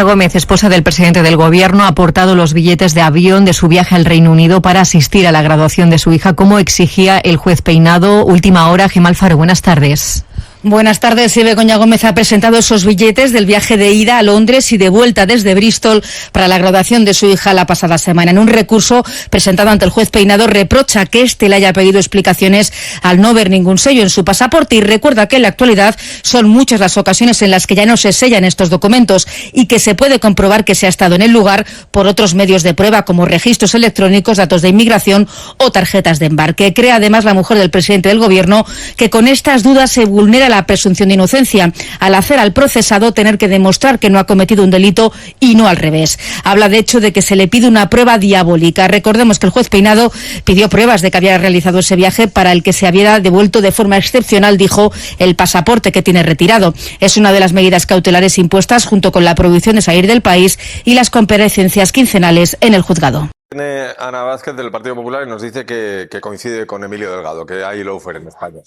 Gómez, esposa del presidente del Gobierno, ha aportado los billetes de avión de su viaje al Reino Unido para asistir a la graduación de su hija, como exigía el juez Peinado. Última hora, Gemma Alfaro, buenas tardes. Buenas tardes. Begoña Gómez ha presentado esos billetes del viaje de ida a Londres y de vuelta desde Bristol para la graduación de su hija la pasada semana. En un recurso presentado ante el juez Peinado, reprocha que éste le haya pedido explicaciones al no ver ningún sello en su pasaporte y recuerda que en la actualidad son muchas las ocasiones en las que ya no se sellan estos documentos y que se puede comprobar que se ha estado en el lugar por otros medios de prueba como registros electrónicos, datos de inmigración o tarjetas de embarque. Cree además la mujer del presidente del Gobierno que con estas dudas se vulnera la presunción de inocencia, al hacer al procesado tener que demostrar que no ha cometido un delito y no al revés. Habla de hecho de que se le pide una prueba diabólica. Recordemos que el juez Peinado pidió pruebas de que había realizado ese viaje para el que se había devuelto de forma excepcional, dijo, el pasaporte que tiene retirado. Es una de las medidas cautelares impuestas junto con la prohibición de salir del país y las comparecencias quincenales en el juzgado. Viene Ana Vázquez del Partido Popular y nos dice que coincide con Emilio Delgado, que hay lawfare en España.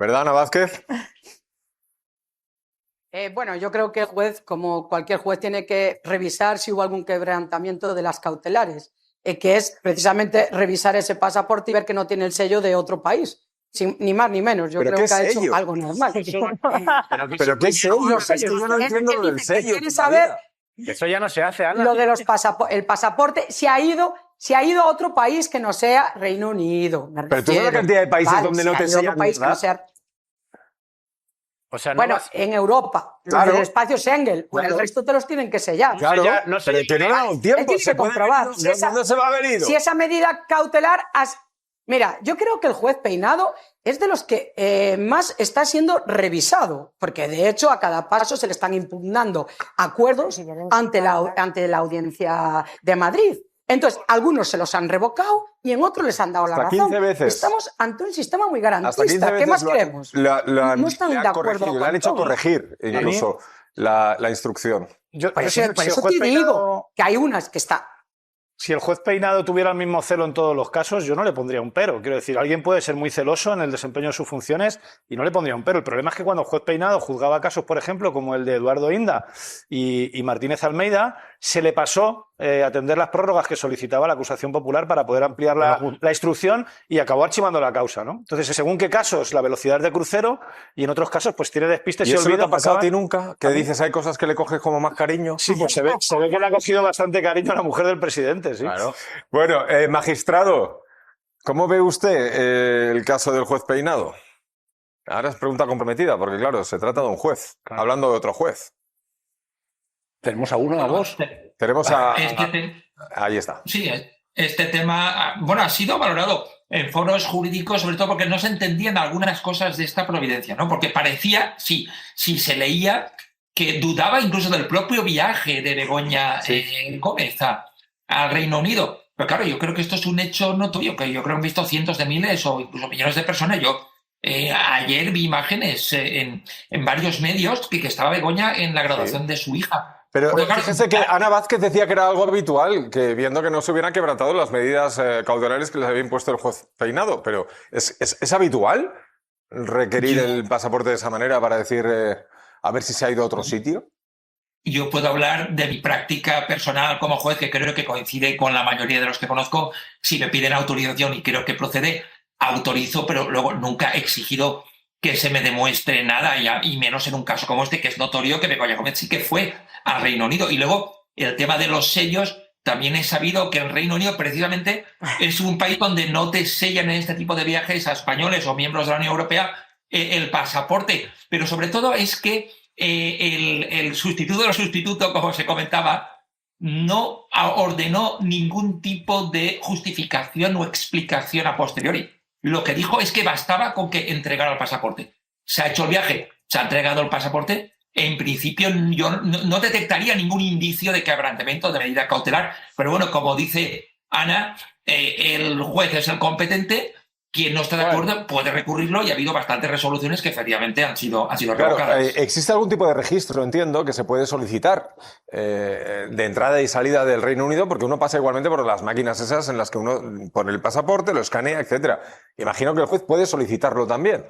¿Verdad, Ana Vázquez? Bueno, yo creo que el juez, como cualquier juez, tiene que revisar si hubo algún quebrantamiento de las cautelares, que es precisamente revisar ese pasaporte y ver que no tiene el sello de otro país. Ni más ni menos. Yo creo que ha hecho algo normal. ¿Pero qué sello? Es que yo no entiendo lo del sello. ¿Quieres saber? Eso ya no se hace, Ana. Lo de los el pasaporte, si ha ido a otro país que no sea Reino Unido. Pero tú sabes la cantidad de países donde no te sellan, ¿verdad? O sea, no bueno, en Europa, claro, en el espacio Schengen, claro, el resto te los tienen que sellar. Claro, no sé, que no da un tiempo. Se comprobar. ¿Dónde se va a haber ido? Si esa medida cautelar... Mira, yo creo que el juez Peinado es de los que más está siendo revisado, porque de hecho a cada paso se le están impugnando acuerdos ante la audiencia de Madrid. Entonces, algunos se los han revocado y en otros les han dado la razón. 15 veces. Estamos ante un sistema muy garantista. ¿Qué más queremos? No están de acuerdo. Le han hecho corregir incluso la instrucción. Por eso te digo que hay unas que está... Si el juez Peinado tuviera el mismo celo en todos los casos, yo no le pondría un pero. Quiero decir, alguien puede ser muy celoso en el desempeño de sus funciones y no le pondría un pero. El problema es que cuando el juez Peinado juzgaba casos, por ejemplo, como el de Eduardo Inda y Martínez Almeida, se le pasó atender las prórrogas que solicitaba la acusación popular para poder ampliar la instrucción y acabó archivando la causa, ¿no? Entonces, según qué casos, la velocidad es de crucero y en otros casos, pues tiene despistes y eso olvida. ¿No te ha pasado a ti nunca? Que dices, hay cosas que le coges como más cariño. Sí, pues se ve que le ha cogido bastante cariño a la mujer del presidente, sí. Claro. Bueno, magistrado, ¿cómo ve usted el caso del juez Peinado? Ahora es pregunta comprometida, porque claro, se trata de un juez, hablando de otro juez. Tenemos a uno, a dos. Tenemos a... Ahí está. Sí, este tema, bueno, ha sido valorado en foros jurídicos, sobre todo porque no se entendían algunas cosas de esta providencia, ¿no? Porque parecía, si se leía, que dudaba incluso del propio viaje de Begoña Gómez al Reino Unido. Pero claro, yo creo que esto es un hecho notorio, que yo creo que han visto cientos de miles o incluso millones de personas. Yo ayer vi imágenes en varios medios que estaba Begoña en la graduación de su hija. Pero fíjese que Ana Vázquez decía que era algo habitual, que viendo que no se hubieran quebrantado las medidas cautelares que les había impuesto el juez Peinado. Pero ¿es habitual requerir el pasaporte de esa manera para decir a ver si se ha ido a otro sitio? Yo puedo hablar de mi práctica personal como juez, que creo que coincide con la mayoría de los que conozco. Si me piden autorización y creo que procede, autorizo, pero luego nunca he exigido que se me demuestre nada, y menos en un caso como este, que es notorio que Begoña Gómez sí que fue al Reino Unido. Y luego, el tema de los sellos, también he sabido que el Reino Unido precisamente es un país donde no te sellan en este tipo de viajes a españoles o miembros de la Unión Europea el pasaporte. Pero sobre todo es que el sustituto del sustituto, como se comentaba, no ordenó ningún tipo de justificación o explicación a posteriori. Lo que dijo es que bastaba con que entregara el pasaporte. Se ha hecho el viaje, se ha entregado el pasaporte. En principio yo no detectaría ningún indicio de quebrantamiento de medida cautelar. Pero bueno, como dice Ana, el juez es el competente. Quien no está de acuerdo puede recurrirlo y ha habido bastantes resoluciones que efectivamente han sido revocadas. ¿Existe algún tipo de registro, entiendo, que se puede solicitar de entrada y salida del Reino Unido? Porque uno pasa igualmente por las máquinas esas en las que uno pone el pasaporte, lo escanea, etcétera. Imagino que el juez puede solicitarlo también.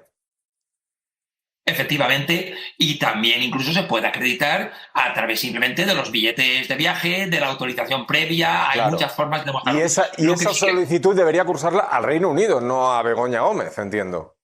efectivamente, y también incluso se puede acreditar a través simplemente de los billetes de viaje, de la autorización previa. Hay muchas formas de demostrarlo. Y esa solicitud debería cursarla al Reino Unido, no a Begoña Gómez, entiendo.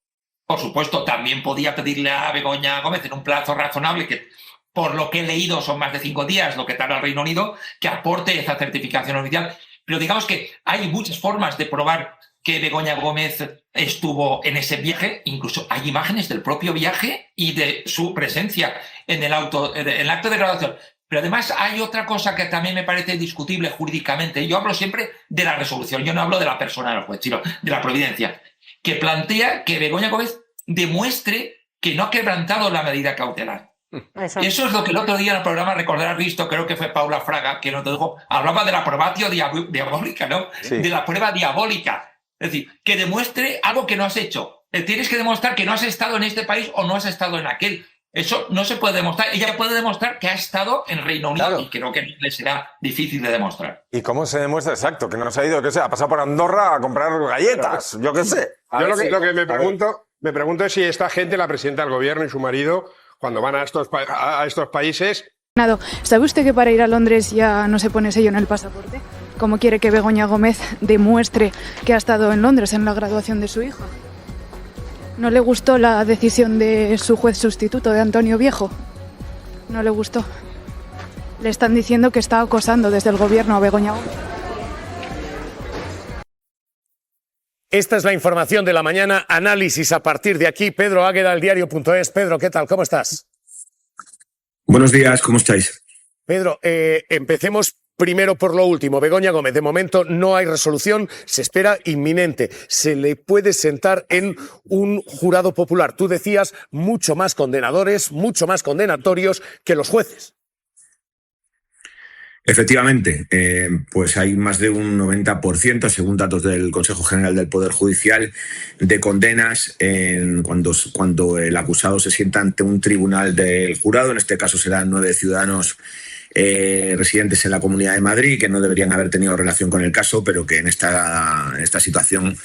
Por supuesto, también podía pedirle a Begoña Gómez en un plazo razonable, que por lo que he leído son más de 5 días, lo que tarda el Reino Unido, que aporte esa certificación oficial. Pero digamos que hay muchas formas de probar que Begoña Gómez estuvo en ese viaje. Incluso hay imágenes del propio viaje y de su presencia en el acto de graduación. Pero además hay otra cosa que también me parece discutible jurídicamente. Yo hablo siempre de la resolución, yo no hablo de la persona del juez, sino de la providencia, que plantea que Begoña Gómez demuestre que no ha quebrantado la medida cautelar. Eso es lo que el otro día en el programa, recordarás visto, creo que fue Paula Fraga, que nos dijo, hablaba de la probatio diabólica, ¿no? Sí. De la prueba diabólica. Es decir, que demuestre algo que no has hecho. Tienes que demostrar que no has estado en este país o no has estado en aquel. Eso no se puede demostrar. Ella puede demostrar que ha estado en Reino Unido, claro, y creo que le será difícil de demostrar. ¿Y cómo se demuestra? Exacto, que no se ha ido, que sea, ha pasado por Andorra a comprar galletas, yo qué sé. Yo lo que me pregunto es si esta gente, la presidenta del gobierno y su marido, cuando van a estos países... ¿Sabe usted que para ir a Londres ya no se pone sello en el pasaporte? ¿Cómo quiere que Begoña Gómez demuestre que ha estado en Londres en la graduación de su hijo? ¿No le gustó la decisión de su juez sustituto, de Antonio Viejo? ¿No le gustó? Le están diciendo que está acosando desde el gobierno a Begoña Gómez. Esta es la información de la mañana. Análisis a partir de aquí. Pedro Águeda, El Diario.es. Pedro, ¿qué tal? ¿Cómo estás? Buenos días, ¿cómo estáis? Pedro, empecemos primero por lo último. Begoña Gómez, de momento no hay resolución, se espera inminente. Se le puede sentar en un jurado popular. Tú decías mucho más condenadores, mucho más condenatorios que los jueces. Efectivamente, pues hay más de un 90%, según datos del Consejo General del Poder Judicial, de condenas cuando el acusado se sienta ante un tribunal del jurado. En este caso serán 9 ciudadanos residentes en la Comunidad de Madrid, que no deberían haber tenido relación con el caso, pero que en esta situación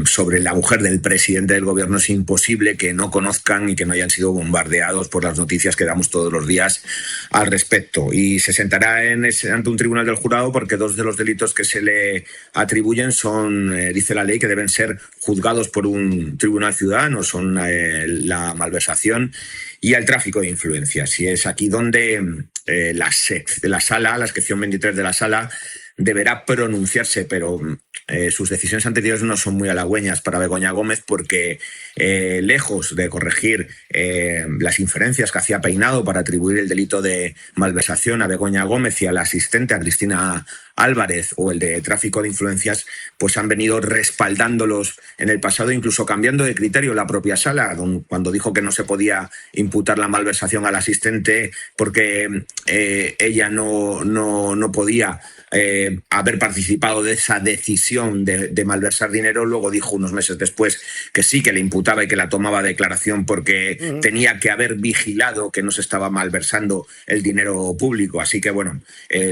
sobre la mujer del presidente del gobierno es imposible que no conozcan y que no hayan sido bombardeados por las noticias que damos todos los días al respecto. Y se sentará ante un tribunal del jurado porque 2 de los delitos que se le atribuyen son, dice la ley, que deben ser juzgados por un tribunal ciudadano, son la malversación y el tráfico de influencias. Y es aquí donde la sección 23 de la sala deberá pronunciarse, pero sus decisiones anteriores no son muy halagüeñas para Begoña Gómez porque lejos de corregir las inferencias que hacía Peinado para atribuir el delito de malversación a Begoña Gómez y a la asistente, a Cristina Álvarez, o el de tráfico de influencias, pues han venido respaldándolos en el pasado, incluso cambiando de criterio la propia sala, cuando dijo que no se podía imputar la malversación al asistente porque ella no podía haber participado de esa decisión de malversar dinero. Luego dijo unos meses después que sí, que le imputaba y que la tomaba declaración porque tenía que haber vigilado que no se estaba malversando el dinero público. Así que bueno,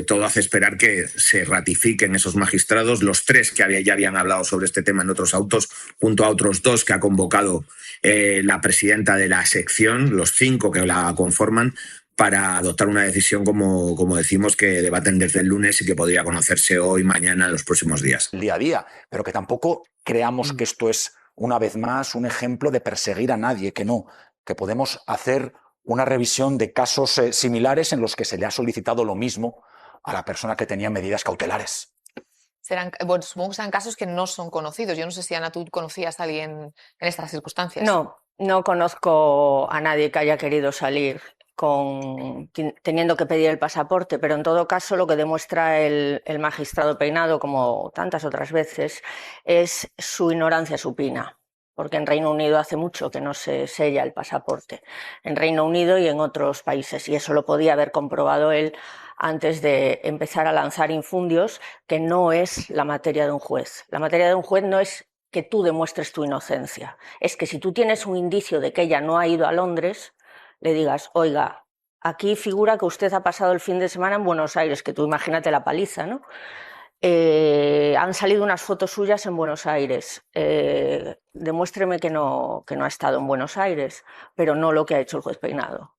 todo hace esperar que se ratifiquen esos magistrados, los 3 que ya habían hablado sobre este tema en otros autos, junto a otros 2 que ha convocado la presidenta de la sección, los 5 que la conforman, para adoptar una decisión, como decimos, que debaten desde el lunes y que podría conocerse hoy, mañana, en los próximos días. El día a día, pero que tampoco creamos que esto es, una vez más, un ejemplo de perseguir a nadie, que no, que podemos hacer una revisión de casos similares en los que se le ha solicitado lo mismo a la persona que tenía medidas cautelares. Bueno, supongo que serán casos que no son conocidos. Yo no sé si, Ana, tú conocías a alguien en estas circunstancias. No conozco a nadie que haya querido salir teniendo que pedir el pasaporte, pero en todo caso lo que demuestra el magistrado Peinado, como tantas otras veces, es su ignorancia supina, porque en Reino Unido hace mucho que no se sella el pasaporte, en Reino Unido y en otros países, y eso lo podía haber comprobado él antes de empezar a lanzar infundios, que no es la materia de un juez. La materia de un juez no es que tú demuestres tu inocencia, es que si tú tienes un indicio de que ella no ha ido a Londres, le digas, oiga, aquí figura que usted ha pasado el fin de semana en Buenos Aires, que tú imagínate la paliza, ¿no? Han salido unas fotos suyas en Buenos Aires. Demuéstreme que no ha estado en Buenos Aires, pero no lo que ha hecho el juez Peinado.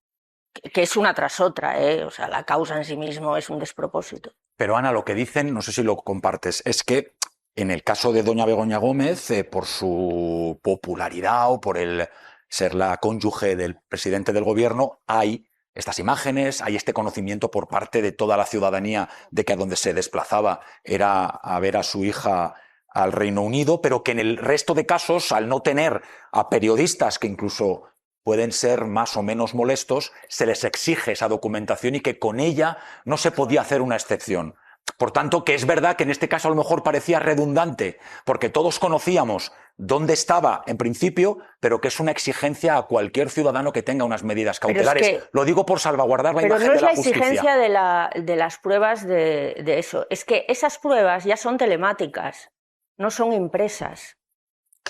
Que es una tras otra, o sea, la causa en sí mismo es un despropósito. Pero Ana, lo que dicen, no sé si lo compartes, es que en el caso de doña Begoña Gómez, por su popularidad o por el ser la cónyuge del presidente del gobierno, hay estas imágenes, hay este conocimiento por parte de toda la ciudadanía de que a donde se desplazaba era a ver a su hija al Reino Unido, pero que en el resto de casos, al no tener a periodistas que incluso pueden ser más o menos molestos, se les exige esa documentación y que con ella no se podía hacer una excepción. Por tanto, que es verdad que en este caso a lo mejor parecía redundante, porque todos conocíamos dónde estaba en principio, pero que es una exigencia a cualquier ciudadano que tenga unas medidas cautelares. Es que, lo digo por salvaguardar la imagen de la justicia. Pero no es la exigencia de las pruebas de eso. Es que esas pruebas ya son telemáticas, no son impresas.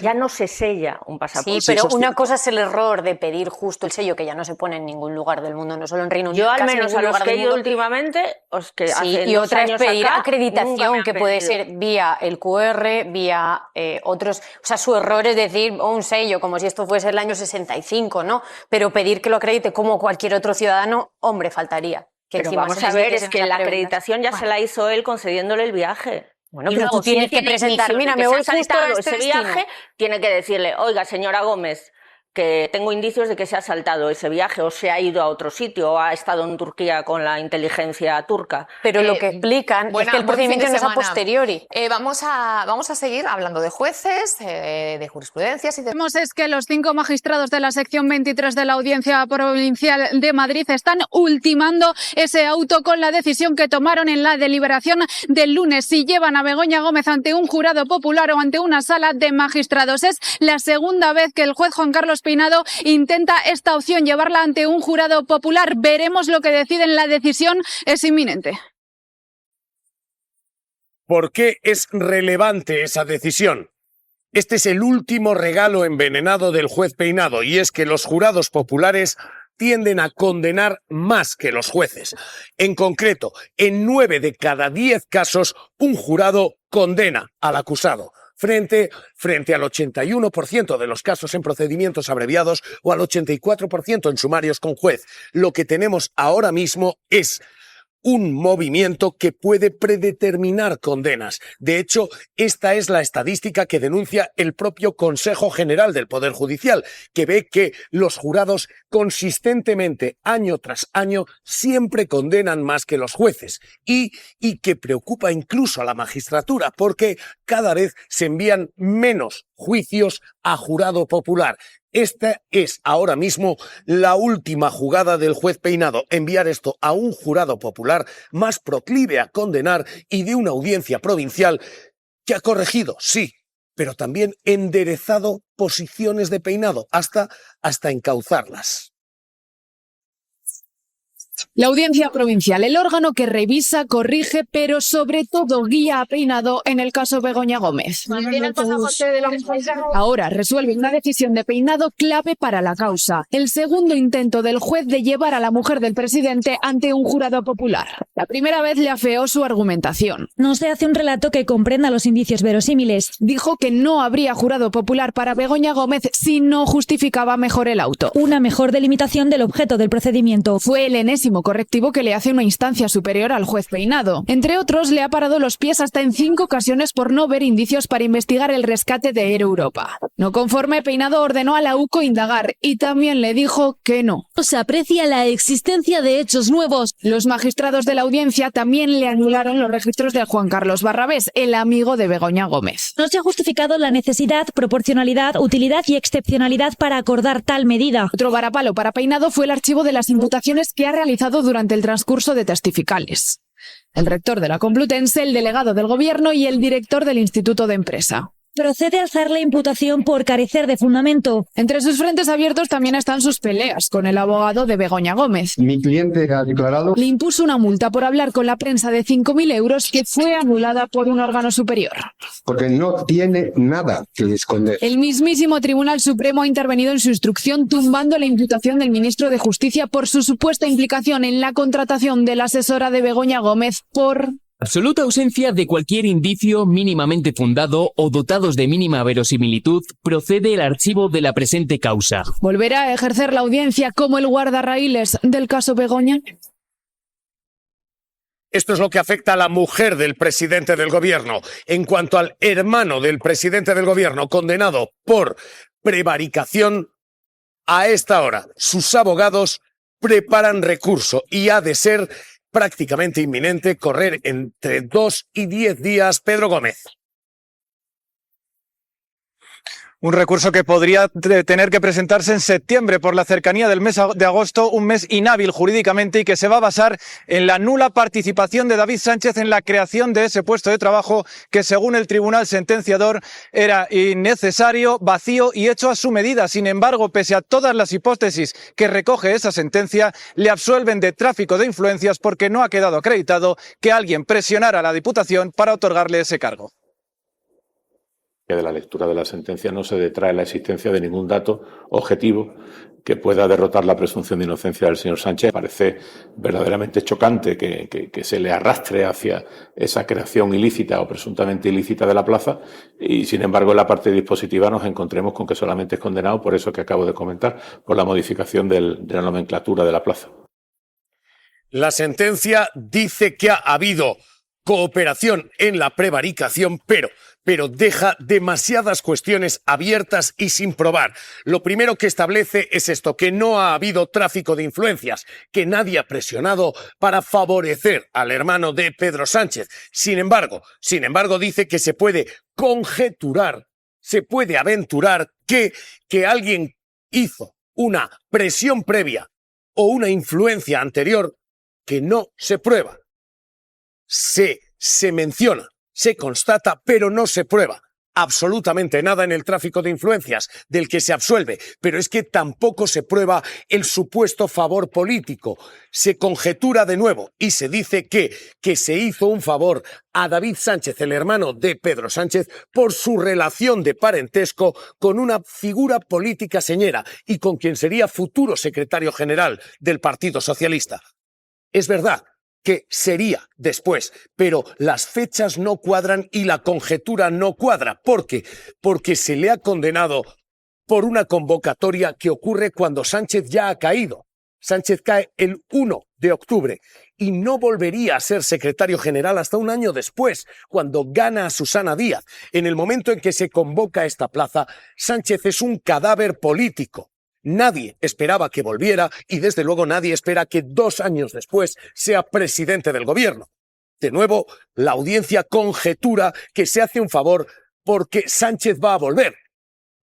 Ya no se sella un pasaporte. Sí, pero una cosa es el error de pedir justo el sello, que ya no se pone en ningún lugar del mundo, no solo en Reino Unido. Yo al menos a los que he ido últimamente, y otra es pedir acreditación, que puede ser vía el QR, vía otros. O sea, su error es decir un sello, como si esto fuese el año 65, ¿no? Pero pedir que lo acredite como cualquier otro ciudadano, hombre, faltaría. Pero vamos a ver, es que la acreditación ya se la hizo él concediéndole el viaje. Bueno, pero tú tienes que presentar, mira, me voy justo a ese viaje, tiene que decirle, oiga, señora Gómez, que tengo indicios de que se ha saltado ese viaje o se ha ido a otro sitio o ha estado en Turquía con la inteligencia turca. Pero lo que explican es que el procedimiento no es a posteriori. Vamos a seguir hablando de jueces, de jurisprudencias y de... Es que los 5 magistrados de la sección 23 de la Audiencia Provincial de Madrid están ultimando ese auto con la decisión que tomaron en la deliberación del lunes, si llevan a Begoña Gómez ante un jurado popular o ante una sala de magistrados. Es la segunda vez que el juez Juan Carlos Peinado intenta esta opción, llevarla ante un jurado popular. Veremos lo que deciden. La decisión es inminente. ¿Por qué es relevante esa decisión? Este es el último regalo envenenado del juez Peinado, y es que los jurados populares tienden a condenar más que los jueces. En concreto, en 9 de cada 10 casos, un jurado condena al acusado, frente al 81% de los casos en procedimientos abreviados o al 84% en sumarios con juez. Lo que tenemos ahora mismo es un movimiento que puede predeterminar condenas. De hecho, esta es la estadística que denuncia el propio Consejo General del Poder Judicial, que ve que los jurados consistentemente, año tras año, siempre condenan más que los jueces, y que preocupa incluso a la magistratura, porque cada vez se envían menos juicios a jurado popular. Esta es ahora mismo la última jugada del juez Peinado, enviar esto a un jurado popular más proclive a condenar y de una audiencia provincial que ha corregido, sí, pero también enderezado posiciones de Peinado hasta encauzarlas. La Audiencia Provincial, el órgano que revisa, corrige, pero sobre todo guía a Peinado en el caso Begoña Gómez. Ahora resuelve una decisión de Peinado clave para la causa. El segundo intento del juez de llevar a la mujer del presidente ante un jurado popular. La primera vez le afeó su argumentación. No se hace un relato que comprenda los indicios verosímiles. Dijo que no habría jurado popular para Begoña Gómez si no justificaba mejor el auto. Una mejor delimitación del objeto del procedimiento. Fue el enésimo correctivo que le hace una instancia superior al juez Peinado. Entre otros, le ha parado los pies hasta en 5 ocasiones por no ver indicios para investigar el rescate de Air Europa. No conforme, Peinado ordenó a la UCO indagar y también le dijo que no. Se aprecia la existencia de hechos nuevos. Los magistrados de la audiencia también le anularon los registros de Juan Carlos Barrabés, el amigo de Begoña Gómez. No se ha justificado la necesidad, proporcionalidad, utilidad y excepcionalidad para acordar tal medida. Otro varapalo para Peinado fue el archivo de las imputaciones que ha realizado durante el transcurso de testificales. El rector de la Complutense, el delegado del Gobierno y el director del Instituto de Empresa. Procede a alzar la imputación por carecer de fundamento. Entre sus frentes abiertos también están sus peleas con el abogado de Begoña Gómez. Mi cliente ha declarado... Le impuso una multa por hablar con la prensa de 5.000 euros que fue anulada por un órgano superior. Porque no tiene nada que esconder. El mismísimo Tribunal Supremo ha intervenido en su instrucción tumbando la imputación del ministro de Justicia por su supuesta implicación en la contratación de la asesora de Begoña Gómez por... Absoluta ausencia de cualquier indicio mínimamente fundado o dotados de mínima verosimilitud, procede el archivo de la presente causa. ¿Volverá a ejercer la audiencia como el guardarraíles del caso Begoña? Esto es lo que afecta a la mujer del presidente del gobierno. En cuanto al hermano del presidente del gobierno condenado por prevaricación, a esta hora sus abogados preparan recurso y ha de ser prácticamente inminente correr entre 2 y 10 días. Pedro Gómez. Un recurso que podría tener que presentarse en septiembre por la cercanía del mes de agosto, un mes inhábil jurídicamente y que se va a basar en la nula participación de David Sánchez en la creación de ese puesto de trabajo que, según el tribunal sentenciador, era innecesario, vacío y hecho a su medida. Sin embargo, pese a todas las hipótesis que recoge esa sentencia, le absuelven de tráfico de influencias porque no ha quedado acreditado que alguien presionara a la Diputación para otorgarle ese cargo. De la lectura de la sentencia no se detrae la existencia de ningún dato objetivo que pueda derrotar la presunción de inocencia del señor Sánchez. Parece verdaderamente chocante que se le arrastre hacia esa creación ilícita o presuntamente ilícita de la plaza y, sin embargo, en la parte dispositiva nos encontremos con que solamente es condenado por eso que acabo de comentar, por la modificación de la nomenclatura de la plaza. La sentencia dice que ha habido cooperación en la prevaricación, pero deja demasiadas cuestiones abiertas y sin probar. Lo primero que establece es esto, que no ha habido tráfico de influencias, que nadie ha presionado para favorecer al hermano de Pedro Sánchez. Sin embargo, dice que se puede conjeturar, se puede aventurar que alguien hizo una presión previa o una influencia anterior que no se prueba. Se menciona, se constata, pero no se prueba absolutamente nada en el tráfico de influencias del que se absuelve, pero es que tampoco se prueba el supuesto favor político. Se conjetura de nuevo y se dice que se hizo un favor a David Sánchez, el hermano de Pedro Sánchez, por su relación de parentesco con una figura política señera y con quien sería futuro secretario general del Partido Socialista. Es verdad que sería después, pero las fechas no cuadran y la conjetura no cuadra. ¿Por qué? Porque se le ha condenado por una convocatoria que ocurre cuando Sánchez ya ha caído. Sánchez cae el 1 de octubre y no volvería a ser secretario general hasta un año después, cuando gana a Susana Díaz. En el momento en que se convoca esta plaza, Sánchez es un cadáver político. Nadie esperaba que volviera y desde luego nadie espera que 2 años después sea presidente del gobierno. De nuevo, la audiencia conjetura que se hace un favor porque Sánchez va a volver.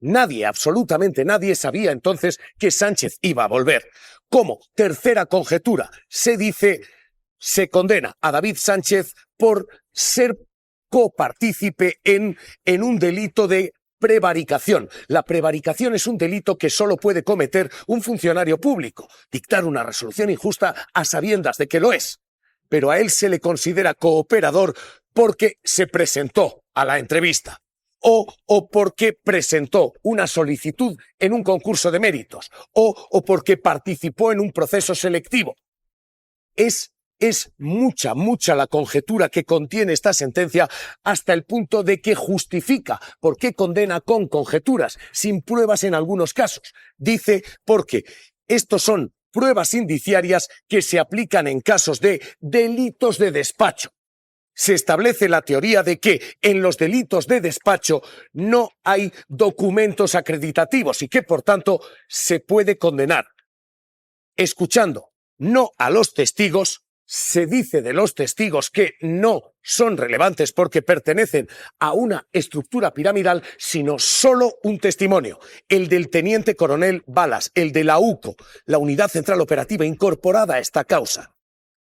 Nadie, absolutamente nadie, sabía entonces que Sánchez iba a volver. Como tercera conjetura, se condena a David Sánchez por ser copartícipe en un delito de prevaricación. La prevaricación es un delito que solo puede cometer un funcionario público, dictar una resolución injusta a sabiendas de que lo es. Pero a él se le considera cooperador porque se presentó a la entrevista o porque presentó una solicitud en un concurso de méritos o porque participó en un proceso selectivo. Es mucha la conjetura que contiene esta sentencia hasta el punto de que justifica por qué condena con conjeturas, sin pruebas en algunos casos. Dice porque estos son pruebas indiciarias que se aplican en casos de delitos de despacho. Se establece la teoría de que en los delitos de despacho no hay documentos acreditativos y que, por tanto, se puede condenar. Escuchando no a los testigos, se dice de los testigos que no son relevantes porque pertenecen a una estructura piramidal, sino solo un testimonio, el del teniente coronel Balas, el de la UCO, la Unidad Central Operativa incorporada a esta causa.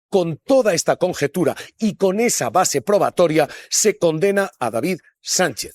Con toda esta conjetura y con esa base probatoria se condena a David Sánchez.